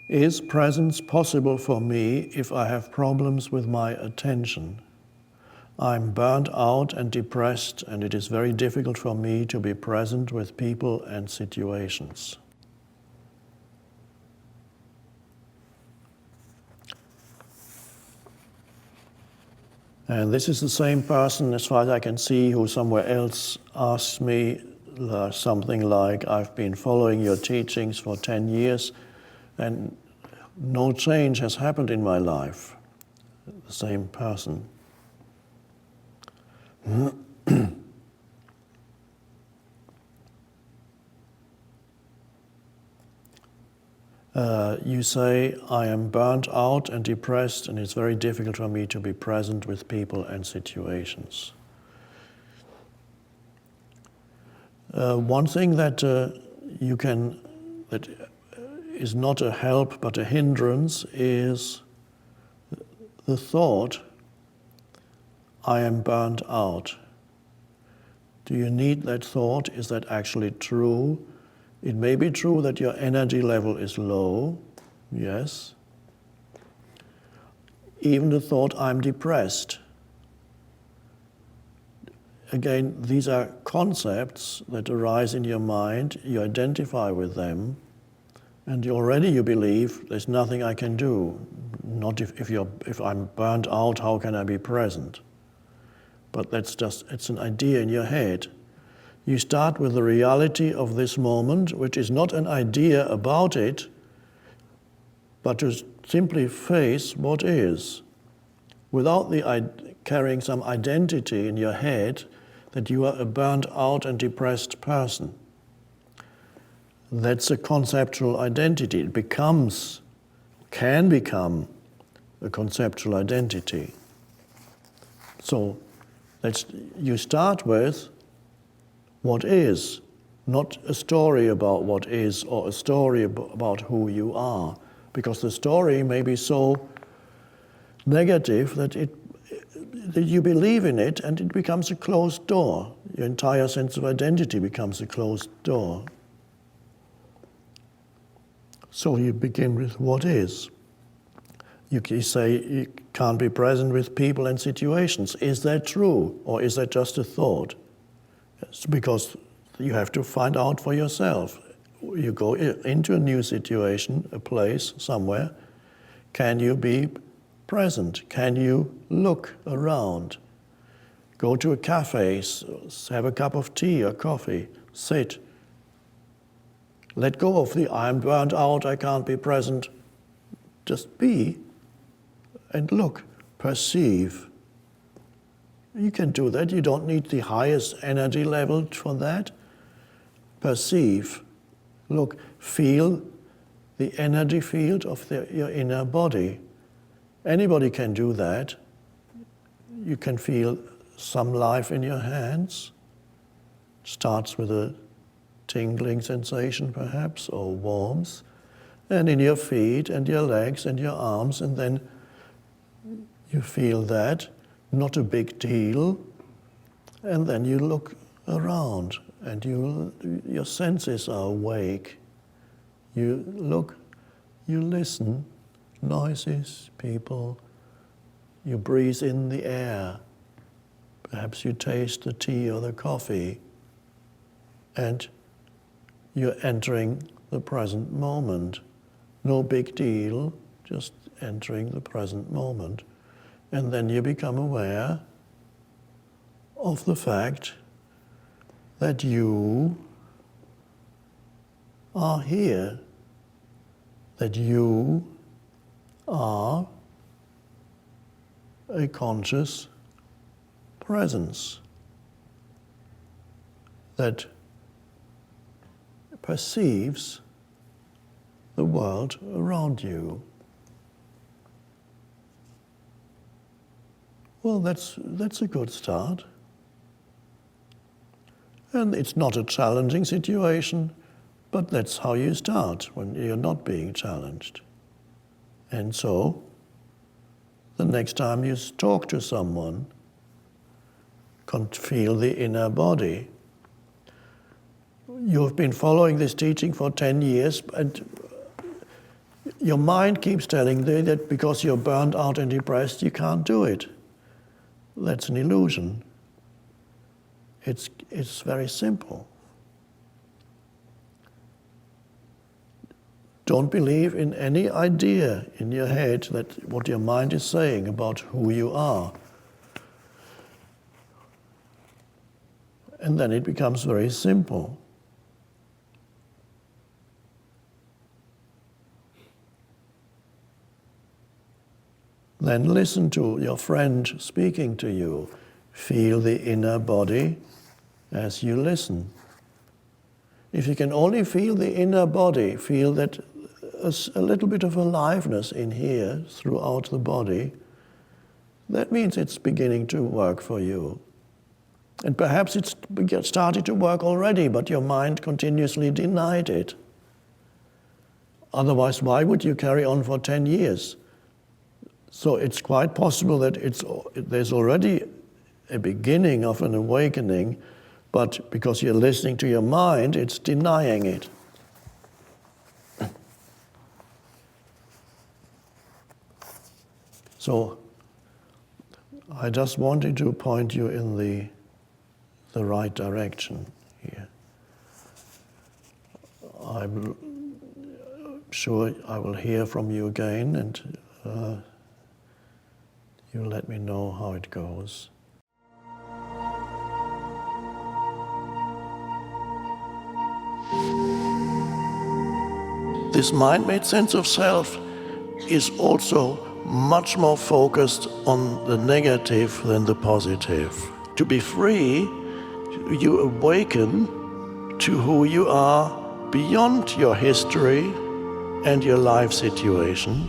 Is presence possible for me if I have problems with my attention? I'm burnt out and depressed, and it is very difficult for me to be present with people and situations. And this is the same person, as far as I can see, who somewhere else asked me something like, I've been following your teachings for 10 years and no change has happened in my life. The same person. You say, I am burnt out and depressed, and it's very difficult for me to be present with people and situations. One thing that that is not a help but a hindrance is the thought, I am burnt out. Do you need that thought? Is that actually true? It may be true that your energy level is low, yes. Even the thought, I'm depressed. Again, these are concepts that arise in your mind, you identify with them, and already you believe there's nothing I can do. Not if I'm burnt out, how can I be present? But it's an idea in your head. You start with the reality of this moment, which is not an idea about it, but to simply face what is, without carrying some identity in your head that you are a burnt out and depressed person. That's a conceptual identity. It can become a conceptual identity. So you start with what is, not a story about what is or a story about who you are, because the story may be so negative that you believe in it and it becomes a closed door. Your entire sense of identity becomes a closed door. So you begin with what is. You say you can't be present with people and situations. Is that true, or is that just a thought? It's because you have to find out for yourself. You go into a new situation, a place, somewhere. Can you be present? Can you look around? Go to a cafe, have a cup of tea or coffee, sit. Let go of the I'm burnt out, I can't be present. Just be and look, perceive. You can do that. You don't need the highest energy level for that. Perceive. Look, feel the energy field of your inner body. Anybody can do that. You can feel some life in your hands. Starts with a tingling sensation perhaps, or warmth. And in your feet and your legs and your arms, and then you feel that. Not a big deal, and then you look around and your senses are awake. You look, you listen, noises, people, you breathe in the air, perhaps you taste the tea or the coffee, and you're entering the present moment. No big deal, just entering the present moment. And then you become aware of the fact that you are here, that you are a conscious presence that perceives the world around you. Well, that's a good start. And it's not a challenging situation, but that's how you start when you're not being challenged. And so, the next time you talk to someone, feel the inner body. You've been following this teaching for 10 years, and your mind keeps telling you that because you're burned out and depressed, you can't do it. That's an illusion. It's very simple. Don't believe in any idea in your head that what your mind is saying about who you are. And then it becomes very simple. Then listen to your friend speaking to you. Feel the inner body as you listen. If you can only feel the inner body, feel that a little bit of aliveness in here throughout the body, that means it's beginning to work for you. And perhaps it's started to work already, but your mind continuously denied it. Otherwise, why would you carry on for 10 years? So it's quite possible that there's already a beginning of an awakening, but because you're listening to your mind, it's denying it. So I just wanted to point you in the right direction here. I'm sure I will hear from you again, and you let me know how it goes. This mind-made sense of self is also much more focused on the negative than the positive. To be free, you awaken to who you are beyond your history and your life situation.